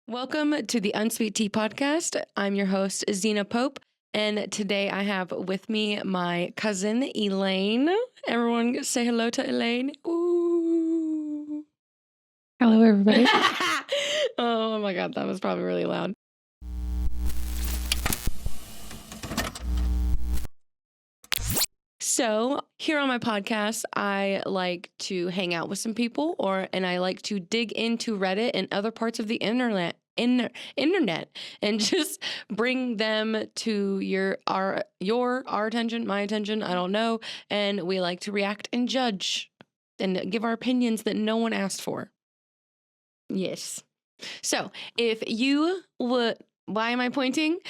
Welcome to the Unsweet Tea Podcast. I'm your host, Zena Pope, and today I have with me my cousin, Elaine. Everyone say hello to Elaine. Ooh. Hello, everybody. Oh my God, that was probably really loud. So here on my podcast, I like to hang out with some people, and I like to dig into Reddit and other parts of the internet, and just bring them to our attention, my attention. I don't know, and we like to react and judge and give our opinions that no one asked for. Yes. So if you would. Why am I pointing?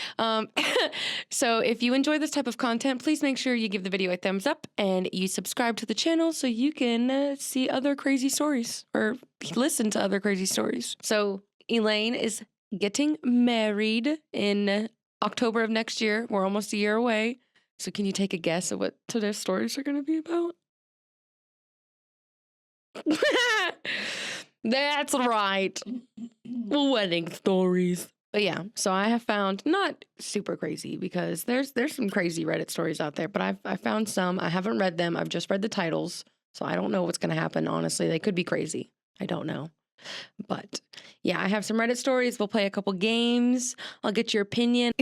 So if you enjoy this type of content, please make sure you give the video a thumbs up and you subscribe to the channel so you can see other crazy stories or listen to other crazy stories. So Elaine is getting married in October of next year. We're almost a year away. So can you take a guess at what today's stories are going to be about? That's right. Wedding stories. But yeah, so I have found not super crazy because there's some crazy Reddit stories out there, but I found some. I haven't read them. I've just read the titles, so I don't know what's going to happen. Honestly, they could be crazy. I don't know. But yeah, I have some Reddit stories. We'll play a couple games. I'll get your opinion.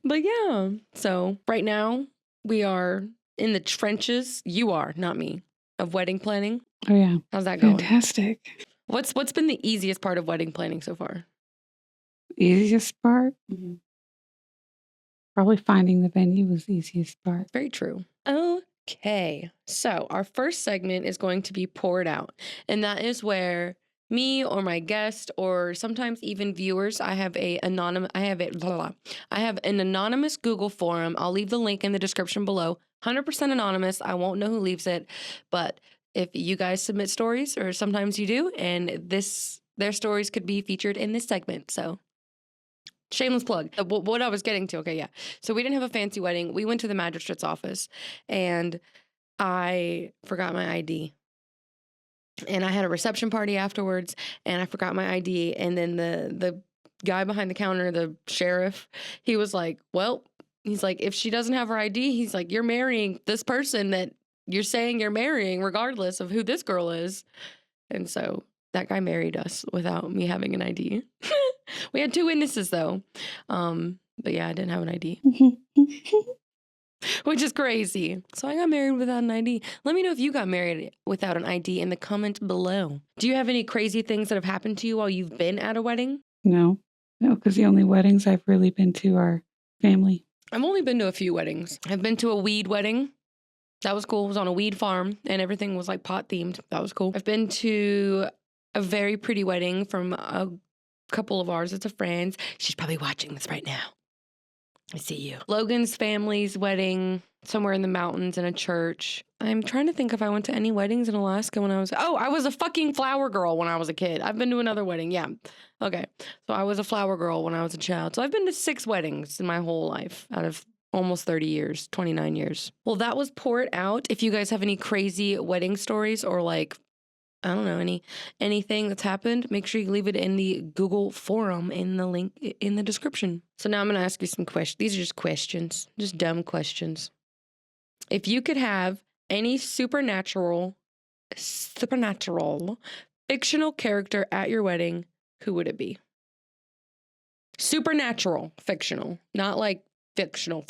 But yeah, so right now we are in the trenches. You are, not me, of wedding planning. Oh yeah, how's that going? Fantastic. What's been the easiest part of wedding planning so far? Easiest part? Probably finding the venue was the easiest part. Very true. Okay, so our first segment is going to be poured out, and that is where me or my guest or sometimes even viewers, I have an anonymous Google form. I'll leave the link in the description below. 100% anonymous. I won't know who leaves it, but if you guys submit stories, or sometimes you do, and their stories could be featured in this segment. So shameless plug. What I was getting to. Okay, yeah. So we didn't have a fancy wedding. We went to the magistrate's office and I forgot my ID. And I had a reception party afterwards and I forgot my ID. And then the guy behind the counter, the sheriff, he was like, well, he's like, if she doesn't have her ID, he's like, you're marrying this person that you're saying you're marrying regardless of who this girl is. And so that guy married us without me having an ID. We had 2 witnesses though. But yeah, I didn't have an ID. Which is crazy. So I got married without an ID. Let me know if you got married without an ID in the comment below. Do you have any crazy things that have happened to you while you've been at a wedding? No, because the only weddings I've really been to are family. I've only been to a few weddings. I've been to a weed wedding. That was cool. It was on a weed farm and everything was like pot themed. That was cool. I've been to a very pretty wedding from a couple of ours. It's a friend's. She's probably watching this right now. I see you. Logan's family's wedding somewhere in the mountains in a church. I'm trying to think if I went to any weddings in Alaska when I was a fucking flower girl when I was a kid. I've been to another wedding. Yeah. Okay. So I was a flower girl when I was a child. So I've been to 6 weddings in my whole life out of almost 30 years, 29 years. Well, that was poured out. If you guys have any crazy wedding stories or like, I don't know, anything that's happened, make sure you leave it in the Google forum in the link in the description. So now I'm going to ask you some questions. These are just questions, just dumb questions. If you could have any supernatural fictional character at your wedding, who would it be? Supernatural fictional, not like fictional,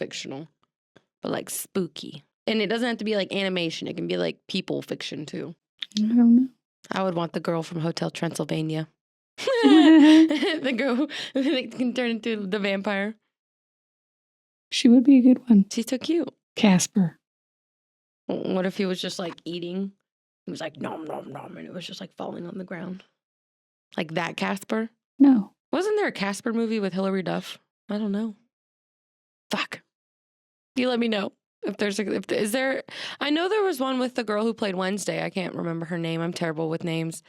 but like spooky. And it doesn't have to be like animation. It can be like people fiction too. I don't know. I would want the girl from Hotel Transylvania. The girl that can turn into the vampire. She would be a good one. She's so cute. Casper. What if he was just like eating? He was like nom nom nom, and it was just like falling on the ground. Like that Casper? No. Wasn't there a Casper movie with Hilary Duff? I don't know. Fuck. You let me know. Is there, I know there was one with the girl who played Wednesday. I can't remember her name. I'm terrible with names.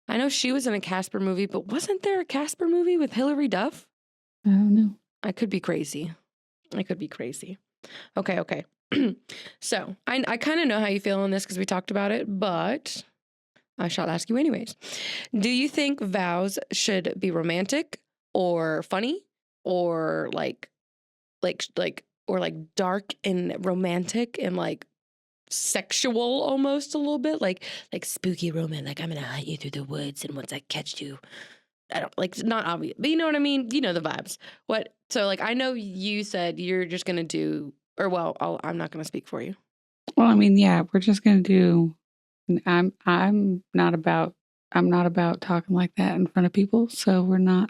I know she was in a Casper movie, but wasn't there a Casper movie with Hilary Duff? I don't know. I could be crazy. Okay. So I kind of know how you feel on this because we talked about it, but I shall ask you anyways. Do you think vows should be romantic or funny or or like dark and romantic and like sexual almost a little bit like spooky romance, like I'm gonna hunt you through the woods and once I catch you, I don't like, not obvious, but you know what I mean, you know the vibes. What, so like I know you said you're just gonna do, or well, I'm not gonna speak for you. Well, I mean, yeah, we're just gonna do. I'm not about talking like that in front of people, so we're not.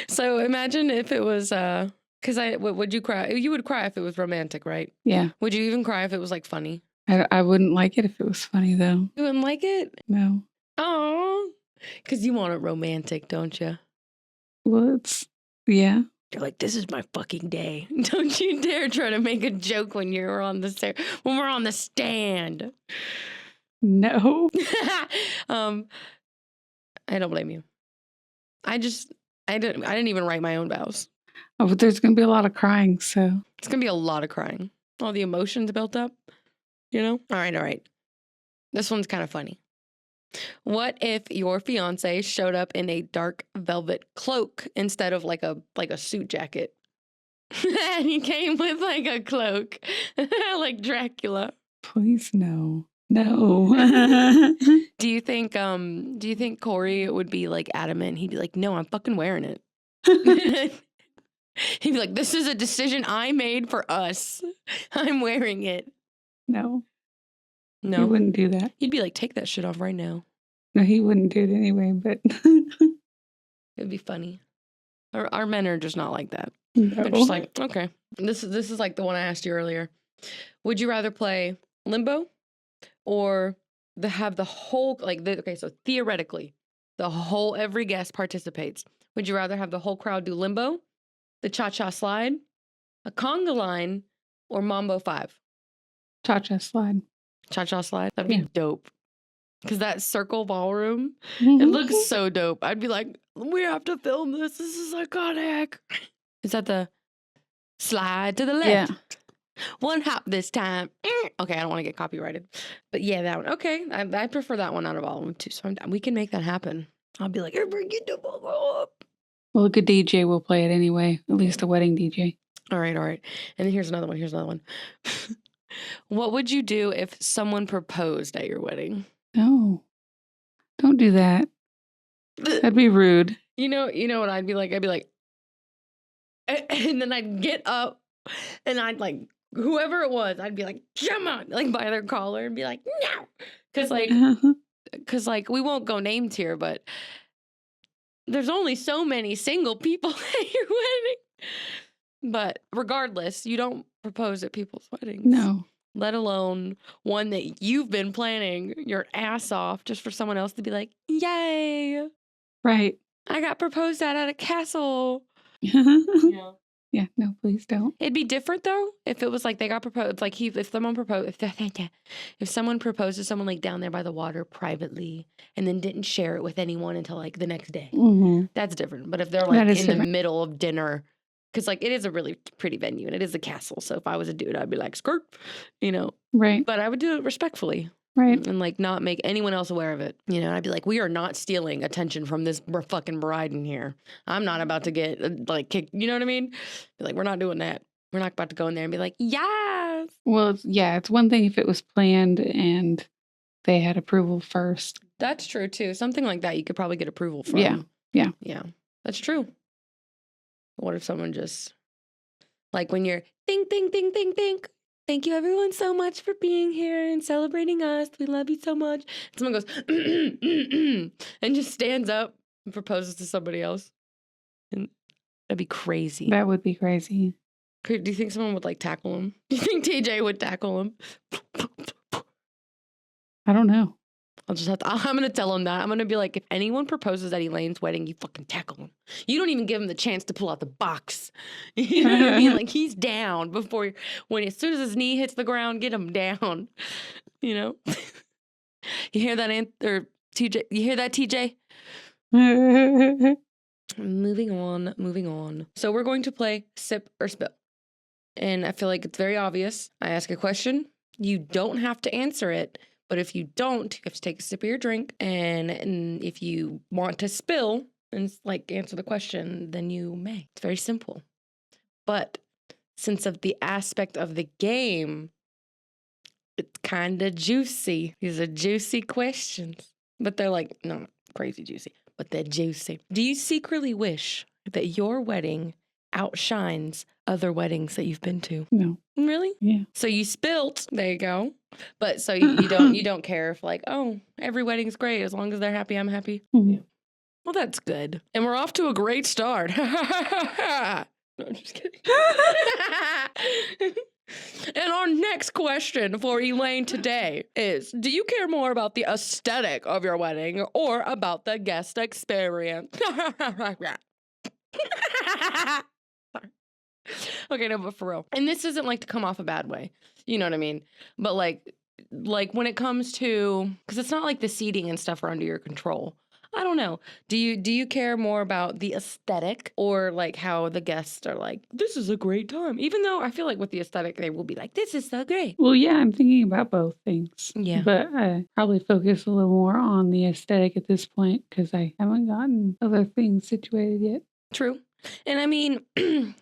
So imagine if it was because would you cry? You would cry if it was romantic, right? Yeah, Would you even cry if it was like funny? I wouldn't like it if it was funny though. You wouldn't like it? No. Oh, because you want it romantic, don't you? Well, yeah. You're like, this is my fucking day. Don't you dare try to make a joke when you're on the when we're on the stand. No. I don't blame you. I didn't even write my own vows. Oh, but there's gonna be a lot of crying, so It's gonna be a lot of crying. All the emotions built up, you know? All right. This one's kind of funny. What if your fiance showed up in a dark velvet cloak instead of like a suit jacket? And he came with like a cloak, like Dracula. please no. No. Do you think Corey would be like adamant? He'd be like, no, I'm fucking wearing it. He'd be like, this is a decision I made for us. I'm wearing it. No. No. He wouldn't do that. He'd be like, take that shit off right now. No, he wouldn't do it anyway, but It'd be funny. Our men are just not like that. no. They're just like, okay. This is like the one I asked you earlier. Would you rather play limbo or have the whole, like, okay, so theoretically, every guest participates. Would you rather have the whole crowd do limbo, the cha-cha slide, a conga line, or Mambo 5? Cha-cha slide. Cha-cha slide? That'd be dope. Because that circle ballroom, it looks so dope. I'd be like, we have to film this. This is iconic. Is that the slide to the left? Yeah. One hop this time. Okay, I don't want to get copyrighted. But yeah, that one. Okay, I prefer that one out of all of them too. So we can make that happen. I'll be like, everybody get the ball up. Well, a good DJ will play it anyway. At least a wedding DJ. All right. And then here's another one. What would you do if someone proposed at your wedding? No. Don't do that. That'd be rude. You know what I'd be like? I'd be like, and then I'd get up and I'd like, whoever it was, I'd be like, come on, like by their collar and be like, no. Cause like we won't go names here, but there's only so many single people at your wedding. But regardless, you don't propose at people's weddings. No. Let alone one that you've been planning your ass off just for someone else to be like, yay. Right. I got proposed at a castle. Yeah. Yeah, no, please don't. It'd be different though if it was like they got proposed, like if someone proposed to someone like down there by the water privately and then didn't share it with anyone until like the next day. Mm-hmm. That's different. But if they're like in the middle of dinner, because like it is a really pretty venue and it is a castle. So if I was a dude, I'd be like, skirt, Right. But I would do it respectfully. Right. And like not make anyone else aware of it. I'd be like, we are not stealing attention from this fucking bride in here. I'm not about to get like kicked. You know what I mean? Be like, we're not doing that. We're not about to go in there and be like, yes. Well, it's one thing if it was planned and they had approval first. That's true too. Something like that you could probably get approval from. Yeah. That's true. What if someone just like when you're ding, ding, ding, ding, ding. Thank you everyone so much for being here and celebrating us. We love you so much. And someone goes, and just stands up and proposes to somebody else. And that'd be crazy. That would be crazy. Do you think someone would like tackle him? Do you think TJ would tackle him? I don't know. I'm going to tell him that. I'm going to be like, if anyone proposes at Elaine's wedding, you fucking tackle him. You don't even give him the chance to pull out the box. You know what I mean? Like he's down before, as soon as his knee hits the ground, get him down. You hear that, TJ? You hear that, TJ? Moving on. So we're going to play Sip or Spill. And I feel like it's very obvious. I ask a question. You don't have to answer it, But if you don't, you have to take a sip of your drink. And if you want to spill and like answer the question, then you may. It's very simple. But since of the aspect of the game, it's kind of juicy. These are juicy questions. But they're like, no, not crazy juicy, but they're juicy. Do you secretly wish that your wedding outshines other weddings that you've been to? No. Really? Yeah. So you spilt. There you go. But so you don't care if like, oh, every wedding's great as long as they're happy, I'm happy. Mhm. Yeah. Well, that's good. And we're off to a great start. No, I'm just kidding. And our next question for Elaine today is, do you care more about the aesthetic of your wedding or about the guest experience? Okay, no, but for real. And this isn't like to come off a bad way. You know what I mean? But like when it comes to, because it's not like the seating and stuff are under your control. I don't know. Do you care more about the aesthetic or like how the guests are like, this is a great time? Even though I feel like with the aesthetic, they will be like, this is so great. Well, yeah, I'm thinking about both things. Yeah. But I probably focus a little more on the aesthetic at this point because I haven't gotten other things situated yet. True. And I mean,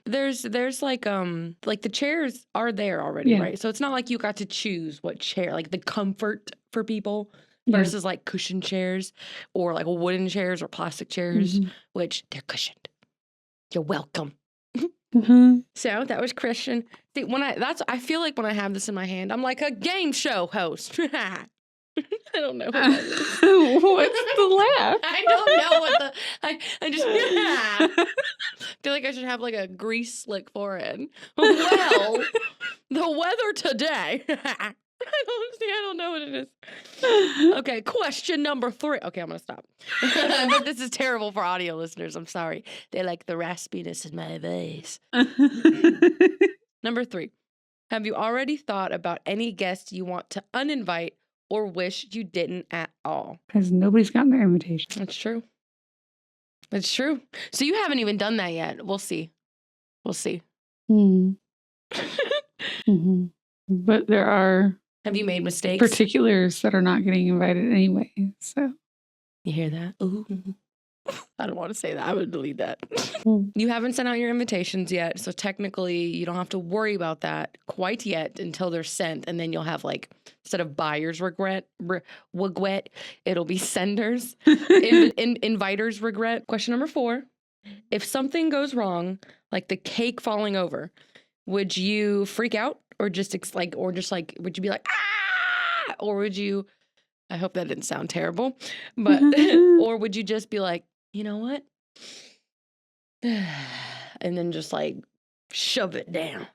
there's like the chairs are there already, Yeah. right? So it's not like you got to choose what chair, like the comfort for people Yeah. versus like cushion chairs or like wooden chairs or plastic chairs, Mhm. which they're cushioned. You're welcome. Mhm. So that was Christian. See, I feel like when I have this in my hand, I'm like a game show host. I don't know what that is. What's the laugh? I don't know what the I just feel like I should have like a grease slick forehead. Well, the weather today. I don't know what it is. Okay, question number 3. Okay, I'm gonna stop. But this is terrible for audio listeners. I'm sorry. They like the raspiness in my voice. Number 3. Have you already thought about any guests you want to uninvite or wish you didn't at all? Because nobody's gotten their invitation. That's true. That's true. So you haven't even done that yet. We'll see. We'll see. Hmm. But there are Have you made mistakes? particulars that are not getting invited anyway. So You hear that? Ooh. I don't want to say that. I would delete that. Mm. You haven't sent out your invitations yet, so technically you don't have to worry about that quite yet until they're sent, and then you'll have like, instead of buyer's regret, it'll be senders, inviters regret. Question number 4: if something goes wrong, like the cake falling over, would you freak out or just would you be like ah, or would you? I hope that didn't sound terrible, but or would you just be like, you know what? And then just like shove it down.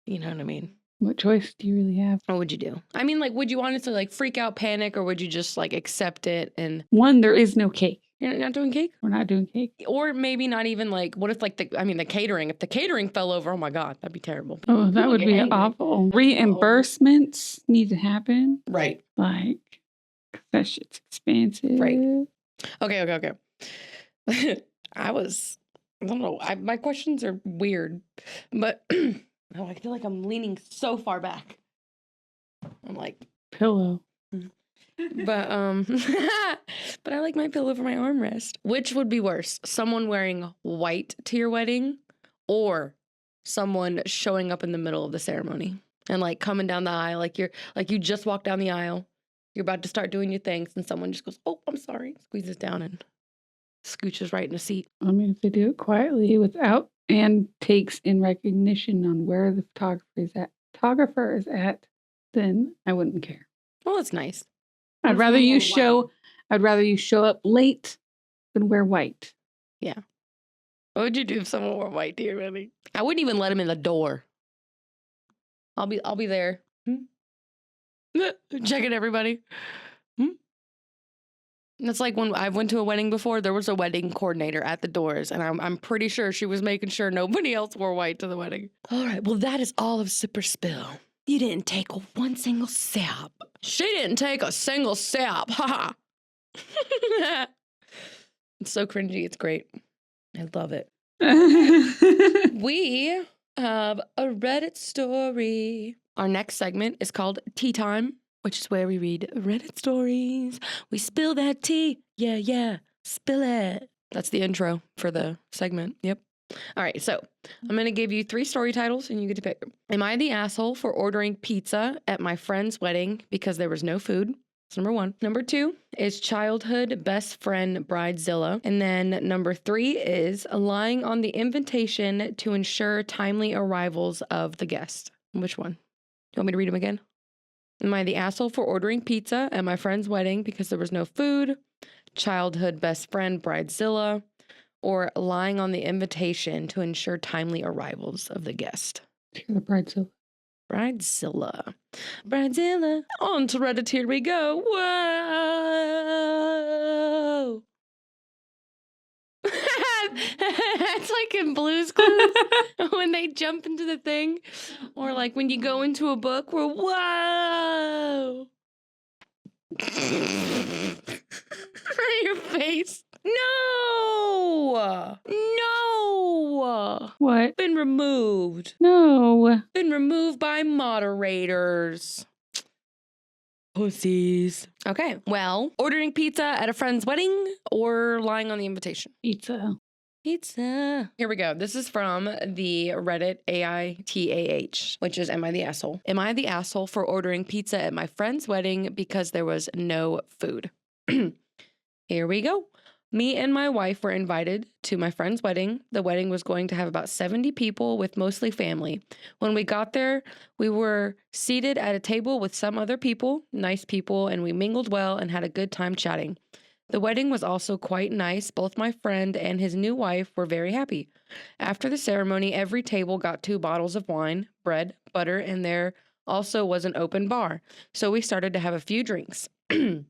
You know what I mean? What choice do you really have? What would you do? I mean, like, would you honestly like freak out, panic, or would you just like accept it and One, there is no cake. you're not doing cake? We're not doing cake. Or maybe not even like, what if like the catering, if the catering fell over, oh my God, that'd be terrible. Oh, that People would get be angry. awful. Reimbursements need to happen. Right. Like, 'cause that shit's expensive. Right. Okay. I don't know. My questions are weird, but oh, I feel like I'm leaning so far back. I'm like, Pillow. but but I like my pillow for my armrest. Which would be worse? Someone wearing white to your wedding or someone showing up in the middle of the ceremony and like coming down the aisle like you just walked down the aisle. You're about to start doing your things and someone just goes, "Oh, I'm sorry." Squeezes down and scooches right in a seat. I mean, if they do it quietly without and takes in recognition on where the photographer is at, then I wouldn't care. Well, that's nice. I'd If rather someone you wore I'd rather you show up late than wear white. What would you do if someone wore white to your wedding? I wouldn't even let him in the door. I'll be there. Checking everybody. It's like when I went to a wedding before, there was a wedding coordinator at the doors, and I'm pretty sure she was making sure nobody else wore white to the wedding. All right, well, that is all of Sip or Spill. You didn't take one single sip. She didn't take a single sip. Ha ha. It's so cringy. It's great. I love it. We have a Reddit story. Our next segment is called Tea Time. which is where we read Reddit stories. We spill that tea. Yeah. Spill it. That's the intro for the segment. Yep. All right, so I'm going to give you 3 story titles and you get to pick. Am I the asshole for ordering pizza at my friend's wedding because there was no food? That's number 1. Number 2 is childhood best friend bridezilla. And then number 3 is lying on the invitation to ensure timely arrivals of the guest. Which one? You want me to read them again? Am I the asshole for ordering pizza at my friend's wedding because there was no food? Childhood best friend bridezilla? Or lying on the invitation to ensure timely arrivals of the guest? The bridezilla. Bridezilla. Bridezilla. On to Reddit, here we go. Whoa. That's like in Blue's Clues when they jump into the thing. Or like when you go into a book where, whoa. Your face. No! What? Been removed. No. Been removed by moderators. Pussies. Okay, well, ordering pizza at a friend's wedding or lying on the invitation? Pizza. Pizza. Here we go. This is from the Reddit AITAH, which is Am I the Asshole? Am I the asshole for ordering pizza at my friend's wedding because there was no food? Here we go. Me and my wife were invited to my friend's wedding. The wedding was going to have about 70 people with mostly family. When we got there, we were seated at a table with some other people, nice people, and we mingled well and had a good time chatting. The wedding was also quite nice. Both my friend and his new wife were very happy. After the ceremony, every table got 2 bottles of wine, bread, butter, and there also was an open bar. So we started to have a few drinks. And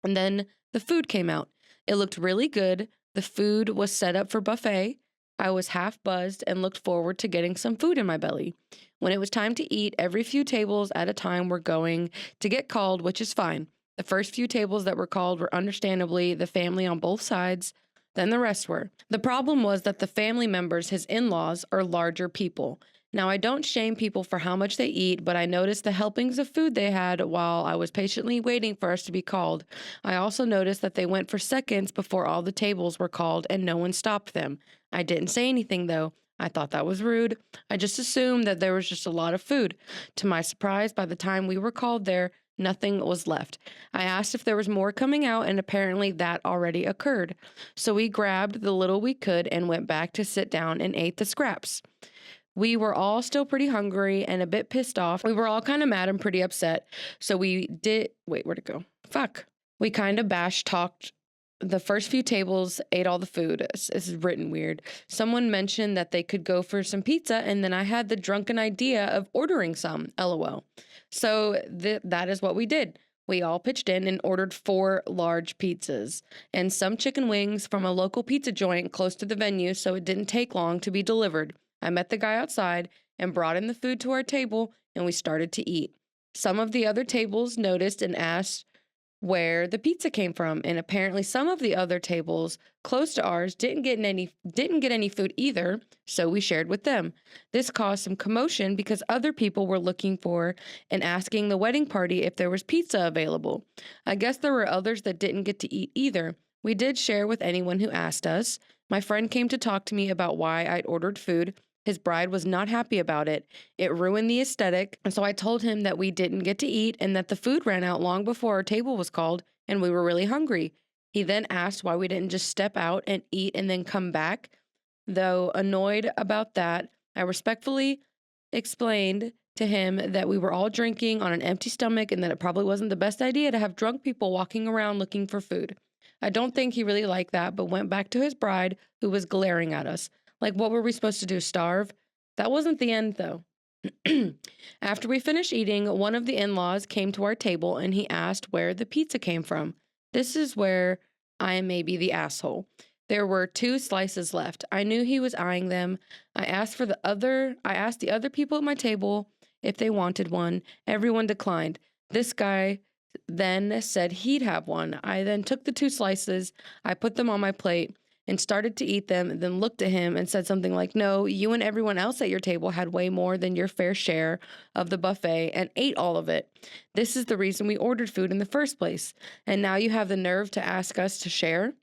then the food came out. It looked really good. The food was set up for buffet. I was half buzzed and looked forward to getting some food in my belly. When it was time to eat, every few tables at a time were going to get called, which is fine. The first few tables that were called were understandably the family on both sides, then the rest were. The problem was that the family members, his in-laws, are larger people. Now, I don't shame people for how much they eat, but I noticed the helpings of food they had while I was patiently waiting for us to be called. I also noticed that they went for seconds before all the tables were called and no one stopped them. I didn't say anything, though. I thought that was rude. I just assumed that there was just a lot of food. To my surprise, by the time we were called there, nothing was left. I asked if there was more coming out, and apparently that already occurred. So we grabbed the little we could and went back to sit down and ate the scraps. We were all still pretty hungry and a bit pissed off. We were all kind of mad and pretty upset. So we did, wait, where'd it go? Fuck. We kind of talked. The first few tables ate all the food. This is written weird. Someone mentioned that they could go for some pizza, and then I had the drunken idea of ordering some, LOL. So that is what we did. We all pitched in and ordered 4 large pizzas and some chicken wings from a local pizza joint close to the venue, so it didn't take long to be delivered. I met the guy outside and brought in the food to our table, and we started to eat. Some of the other tables noticed and asked where the pizza came from, and apparently some of the other tables close to ours didn't get any food either, so we shared with them. This caused some commotion because other people were looking for and asking the wedding party if there was pizza available. I guess there were others that didn't get to eat either. We did share with anyone who asked us. My friend came to talk to me about why I'd ordered food. His bride was not happy about it. It ruined the aesthetic, and so I told him that we didn't get to eat and that the food ran out long before our table was called, and we were really hungry. He then asked why we didn't just step out and eat and then come back. Though annoyed about that, I respectfully explained to him that we were all drinking on an empty stomach and that it probably wasn't the best idea to have drunk people walking around looking for food. I don't think he really liked that, but went back to his bride, who was glaring at us. Like, what were we supposed to do, starve? That wasn't the end, though. After we finished eating, one of the in-laws came to our table and he asked where the pizza came from. This is where I am maybe the asshole. There were 2 slices left. I knew he was eyeing them. I asked the other people at my table if they wanted one. Everyone declined. This guy then said he'd have one. I then took the 2 slices. I put them on my plate. and started to eat them, then looked at him and said something like, "No, you and everyone else at your table had way more than your fair share of the buffet and ate all of it. This is the reason we ordered food in the first place. And now you have the nerve to ask us to share?"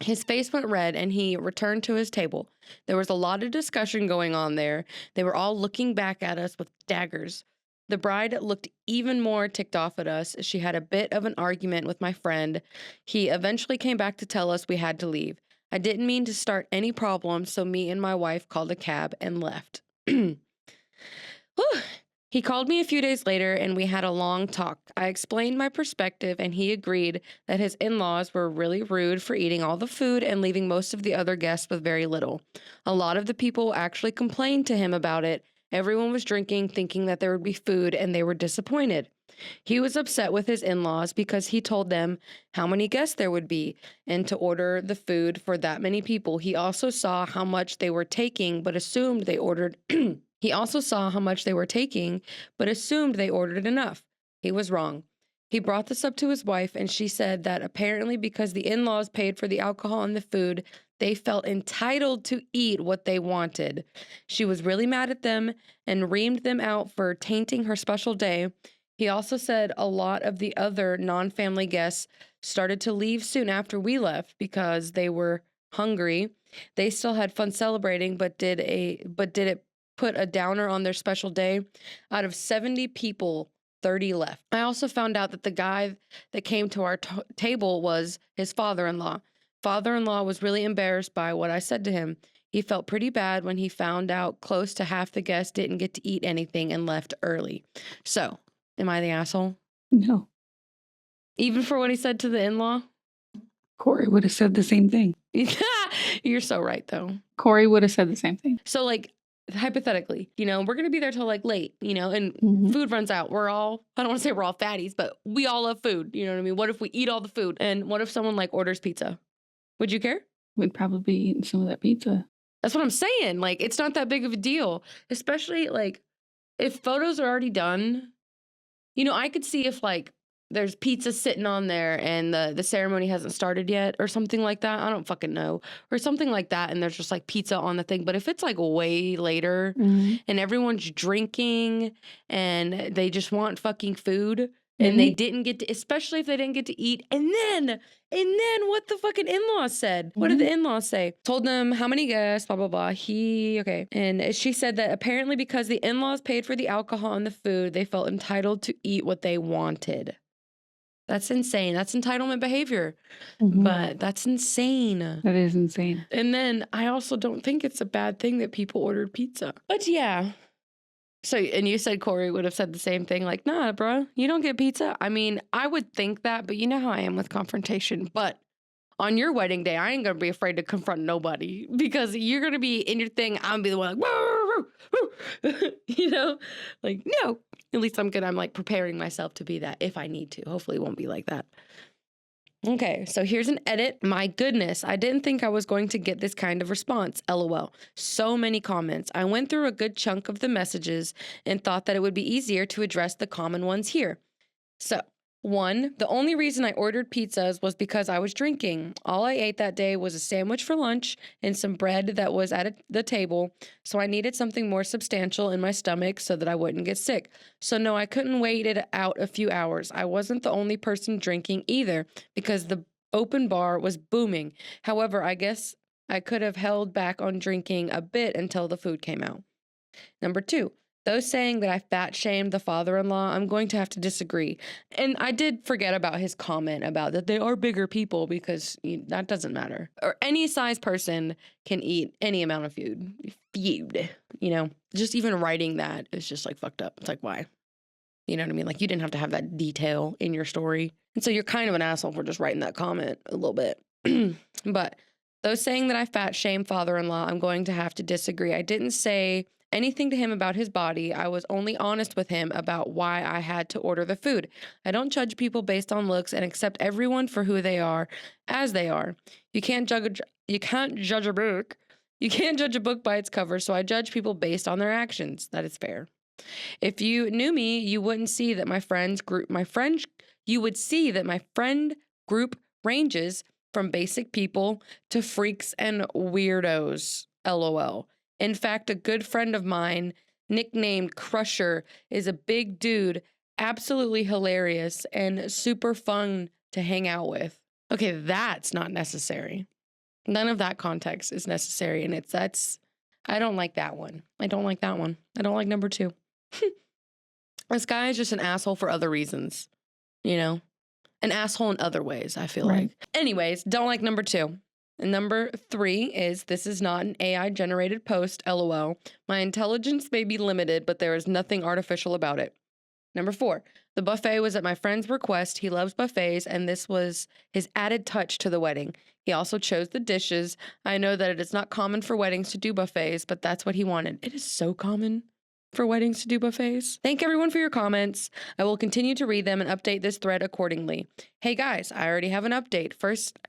His face went red and he returned to his table. There was a lot of discussion going on there. They were all looking back at us with daggers. The bride looked even more ticked off at us. She had a bit of an argument with my friend. He eventually came back to tell us we had to leave. I didn't mean to start any problems, so me and my wife called a cab and left. Whew. He called me a few days later and we had a long talk. I explained my perspective and he agreed that his in-laws were really rude for eating all the food and leaving most of the other guests with very little. A lot of the people actually complained to him about it. Everyone was drinking, thinking that there would be food, and they were disappointed. He was upset with his in-laws because he told them how many guests there would be and to order the food for that many people. He also saw how much they were taking, but assumed they ordered He also saw how much they were taking, but assumed they ordered enough. He was wrong. He brought this up to his wife, and she said that apparently because the in-laws paid for the alcohol and the food, they felt entitled to eat what they wanted. She was really mad at them and reamed them out for tainting her special day. He also said a lot of the other non-family guests started to leave soon after we left because they were hungry. They still had fun celebrating, but did it put a downer on their special day? Out of 70 people, 30 left. I also found out that the guy that came to our table was his father-in-law. Father-in-law was really embarrassed by what I said to him. He felt pretty bad when he found out close to half the guests didn't get to eat anything and left early. So, am I the asshole? No. Even for what he said to the in-law? Corey would have said the same thing. You're so right, though. Corey would have said the same thing. So, like, hypothetically, we're going to be there till like late, and food runs out. I don't want to say we're all fatties, but we all love food. You know what I mean? What if we eat all the food? And what if someone like orders pizza? Would you care? We'd probably be eating some of that pizza. That's what I'm saying. Like, it's not that big of a deal, especially like if photos are already done. I could see if like there's pizza sitting on there and the ceremony hasn't started yet or something like that. I don't fucking know. Or something like that. And there's just like pizza on the thing. But if it's like way later and everyone's drinking and they just want fucking food and they didn't get to, especially if they didn't get to eat. And then what the fucking in-laws said. What did the in-laws say? Told them how many guests, blah, blah, blah. Okay. And she said that apparently because the in-laws paid for the alcohol and the food, they felt entitled to eat what they wanted. That's insane. That's entitlement behavior. But that's insane. That is insane. And then I also don't think it's a bad thing that people ordered pizza. But yeah. So, and you said Corey would have said the same thing, like, nah, bro, you don't get pizza. I mean, I would think that, but you know how I am with confrontation. But on your wedding day, I ain't going to be afraid to confront nobody because you're going to be in your thing. I'm going to be the one like, woo, woo, woo. Like, no. At least I'm good. I'm like preparing myself to be that if I need to. Hopefully it won't be like that. Okay, so here's an edit. My goodness, I didn't think I was going to get this kind of response. LOL. So many comments. I went through a good chunk of the messages and thought that it would be easier to address the common ones here. So, 1, the only reason I ordered pizzas was because I was drinking. All I ate that day was a sandwich for lunch and some bread that was at the table, so I needed something more substantial in my stomach so that I wouldn't get sick. So no, I couldn't wait it out a few hours. I wasn't the only person drinking either because the open bar was booming. However, I guess I could have held back on drinking a bit until the food came out. Number 2. Those saying that I fat shamed the father-in-law, I'm going to have to disagree. And I did forget about his comment about that they are bigger people because that doesn't matter. Or any size person can eat any amount of food. Just even writing that is just like fucked up. It's like, why? You know what I mean? Like you didn't have to have that detail in your story. And so you're kind of an asshole for just writing that comment a little bit. But those saying that I fat shame father-in-law, I'm going to have to disagree. I didn't say anything to him about his body. I was only honest with him about why I had to order the food. I don't judge people based on looks and accept everyone for who they are, as they are. You can't judge a book. You can't judge a book by its cover, so I judge people based on their actions. That is fair. If you knew me, you wouldn't see that my friend group ranges from basic people to freaks and weirdos. LOL. In fact, a good friend of mine, nicknamed Crusher, is a big dude, absolutely hilarious and super fun to hang out with. Okay, that's not necessary. None of that context is necessary, and I don't like that one. I don't like that one. I don't like number 2. This guy is just an asshole for other reasons, you know? An asshole in other ways, I feel Right. like. Anyways, don't like number 2. And number 3 is, this is not an AI generated post, LOL. My intelligence may be limited, but there is nothing artificial about it. Number 4, the buffet was at my friend's request. He loves buffets, and this was his added touch to the wedding. He also chose the dishes. I know that it is not common for weddings to do buffets, but that's what he wanted. It is so common for weddings to do buffets. Thank everyone for your comments. I will continue to read them and update this thread accordingly. Hey guys, I already have an update. First,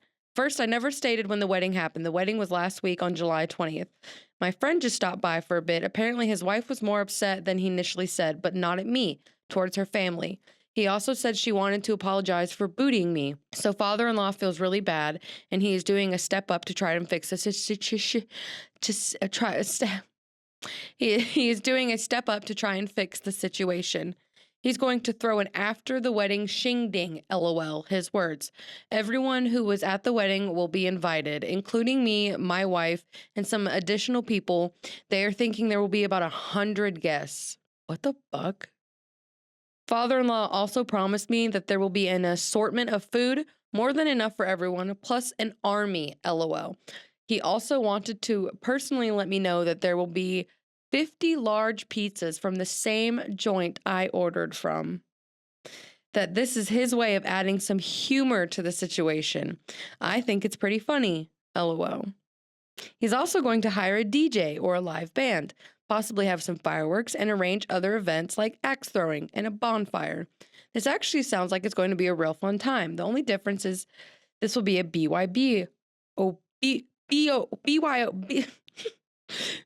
I never stated when the wedding happened. The wedding was last week on July 20th. My friend just stopped by for a bit. Apparently his wife was more upset than he initially said, but not at me, towards her family. He also said she wanted to apologize for booting me. So father-in-law feels really bad, and he is doing a step up to try and fix this. He is doing a step up to try and fix the situation. He's going to throw an after the wedding shingding, LOL, his words. Everyone who was at the wedding will be invited, including me, my wife, and some additional people. They are thinking there will be about 100 guests. What the fuck? Father-in-law also promised me that there will be an assortment of food, more than enough for everyone, plus an army, LOL. He also wanted to personally let me know that there will be 50 large pizzas from the same joint I ordered from. That this is his way of adding some humor to the situation. I think it's pretty funny, LOL. He's also going to hire a DJ or a live band, possibly have some fireworks, and arrange other events like axe throwing and a bonfire. This actually sounds like it's going to be a real fun time. The only difference is this will be a BYOB.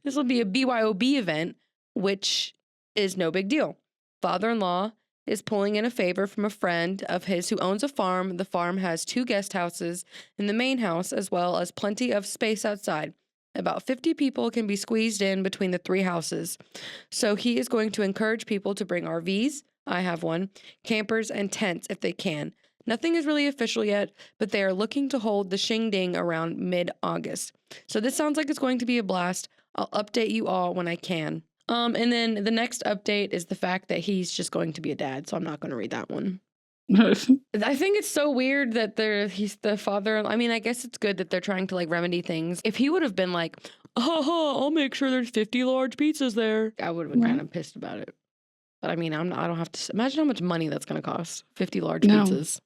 This will be a BYOB event, which is no big deal. Father-in-law is pulling in a favor from a friend of his who owns a farm. The farm has 2 guest houses in the main house, as well as plenty of space outside. About 50 people can be squeezed in between the 3 houses. So he is going to encourage people to bring RVs, I have one, campers, and tents if they can. Nothing is really official yet, but they are looking to hold the shingding around mid-August. So this sounds like it's going to be a blast. I'll update you all when I can. And then the next update is the fact that he's just going to be a dad, so I'm not going to read that one. I think it's so weird that he's the father. I mean, I guess it's good that they're trying to like remedy things. If he would have been like, I'll make sure there's 50 large pizzas there, I would have been kind of pissed about it. But I mean, I don't have to imagine how much money that's going to cost. 50 large pizzas.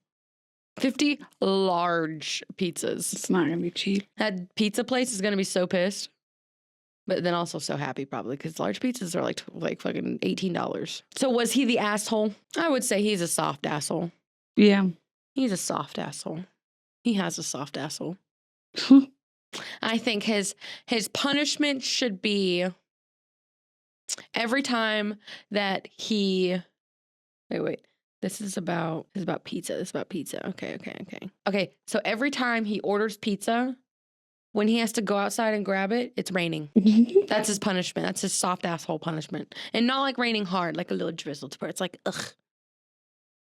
50 large pizzas. It's not going to be cheap. That pizza place is going to be so pissed. But then also so happy probably because large pizzas are like fucking $18. So was he the asshole? I would say he's a soft asshole. Yeah. He's a soft asshole. He has a soft asshole. I think his punishment should be every time that he wait. This is about pizza. Okay. So every time he orders pizza, when he has to go outside and grab it, it's raining. That's his punishment. That's his soft asshole punishment. And not like raining hard, like a little drizzle to where it's like, ugh.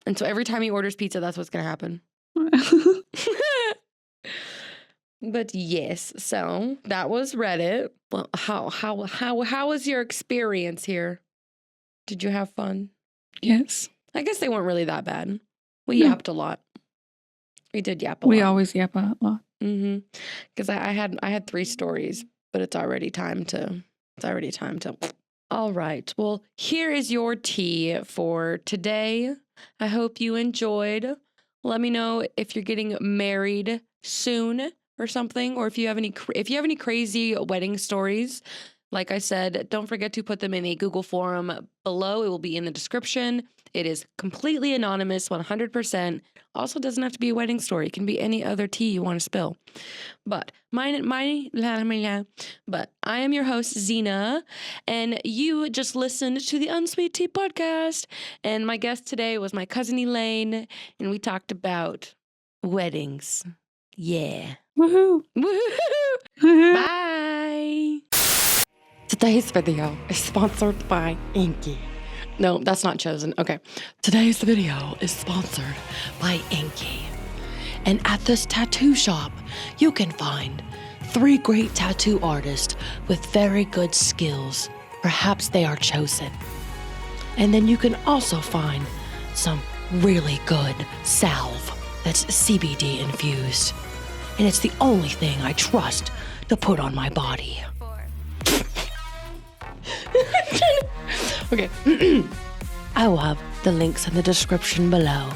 And so every time he orders pizza, that's what's going to happen. But yes, so that was Reddit. Well, how was your experience here? Did you have fun? Yes. I guess they weren't really that bad. We yapped a lot. We did yap a lot. We always yap a lot. Because I had 3 stories, but it's already time to. All right. Well, here is your tea for today. I hope you enjoyed. Let me know if you're getting married soon or something, or if you have any crazy wedding stories. Like I said, don't forget to put them in a Google form below. It will be in the description. It is completely anonymous, 100%. Also doesn't have to be a wedding story. It can be any other tea you want to spill. But I am your host, Zena, and you just listened to the Unsweet Tea podcast. And my guest today was my cousin Elaine, and we talked about weddings. Yeah. Woohoo! Woohoo! Bye. Today's video is sponsored by INKEE. No, that's not chosen. Okay. Today's video is sponsored by INKEE. And at this tattoo shop, you can find 3 great tattoo artists with very good skills. Perhaps they are chosen. And then you can also find some really good salve that's CBD infused. And it's the only thing I trust to put on my body. Okay. I will have the links in the description below.